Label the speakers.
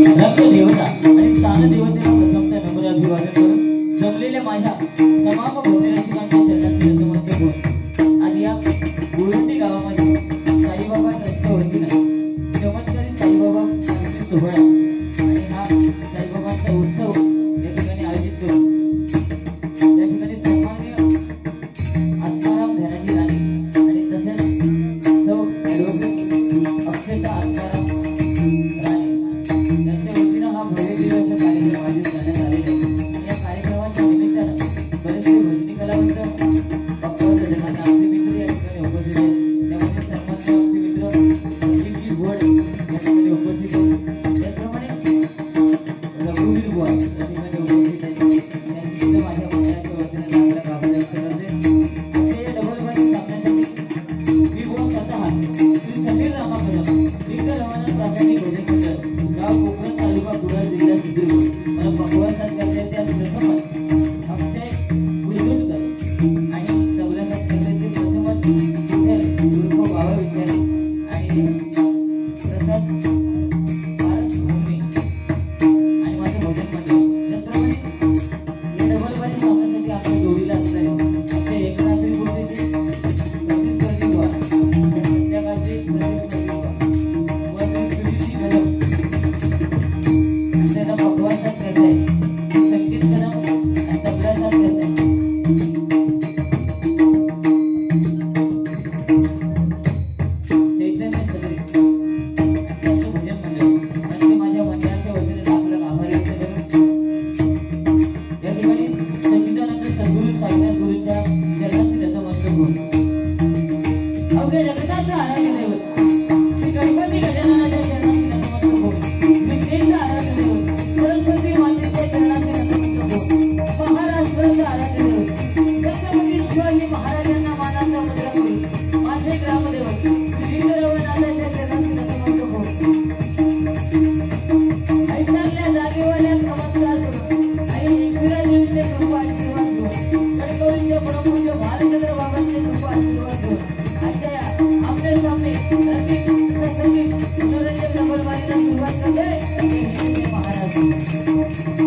Speaker 1: देवता आणि स्थान देवतेला प्रथमतः नम्र अभिवादन करून जमलेल्या माझ्या तमाम भक्तरसिकांच्या चरणात नतमस्तक होऊन आज या गुरुंडी गावामध्ये साईबाबा ट्रस्टच्या वतीने चमत्कारी साईबाबा पालखी सोहळा आणि हा साईबाबांचा उत्सव या ठिकाणी आयोजित करून या ठिकाणी सन्माननीय आत्माराम धनाजी राणे आणि तसेच सौ ॲडव्होकेट अक्षता आत्माराम राणे यांच्या वतीने हा भव्य दिवस कार्यक्रम आयोजित करण्यात आलेला आहे। आणि या कार्यक्रमाच्या निमित्तानं बरेचसे भजनी कलावंत भक्तवंत जगाने आमचे मित्र या ठिकाणी उपस्थित आहेत। त्यामध्ये सन्माननीय आमचे मित्र संजीवजी भोड या ठिकाणी उपस्थित आहेत। त्याचप्रमाणे रघुवीर बुवा या ठिकाणी उपस्थित आहेत। त्यांची माझ्या मंडळाच्या वतीने लाख लाख आभार व्यक्त करते। आजच्या या डबलबाजी सामन्यासाठी मी बुवा स्वतः श्री समीर रामा कदम दिग्गज रवाना प्राथमिक भजन मंडळ गाव कोकण तालुका कुडाळ जिल्हा सिंधुदुर्ग मला पकवासात करते त्या प्रथम अक्षय गुजूनकर आणि तबलासात करते प्रथमच विठ्ठल गुरुको बाबा विचारे आणि प्रसाद भूमी आणि माझे भजन मंडळ त्याचप्रमाणे या डबलबाजी सामन्यासाठी आपल्या जोडीला असणारे आमच्या एकनाथरी पूर्तीचे प्रतिस्पर्धी व्हा संध्याकाळचे प्रतिस्पर्धी व्हा व सुनीलजी कदम आणि त्यांना भगवानसात करताय संकेत कदम आणि तबलासात करताय चैतन्य सगळे आणि त्यांचं भजन मंडळ त्यांचे माझ्या मंडळाच्या वतीने लाख लाख आभार व्यक्त करून या ठिकाणी सच्चिदानंद सद्गुरू साईनाथ गुरूंच्या चरणांची नतमस्तक होऊन अवघ्या जगताचा आराध्य दैवत श्री गणपती गजाननाच्या चरणांची नतमस्तक होऊन विद्येचा आराध्य दैवत सरस्वती मातेच्या चरणांची नतमस्तक होऊन महाराष्ट्राचा आराध्य दैवत छत्रपती शिवाजी महाराजांना मानाचा मुद्रा करून माझे ग्रामदैवत श्री रवनाथाच्या चरणांची नतमस्तक होऊन ऐशातल्या जागेवाल्या नमस्कार करून आई एकविराजींचे कृपा आशीर्वाद घेऊन कडकवलीचे परमपूज्य भालचंद्र बाबांचे कृपा आशीर्वाद घेऊन आजच्या आपल्या सामने रंगीत सत्संगीत मनोरंजक डबलबाजीला सुरुवात करते महाराज।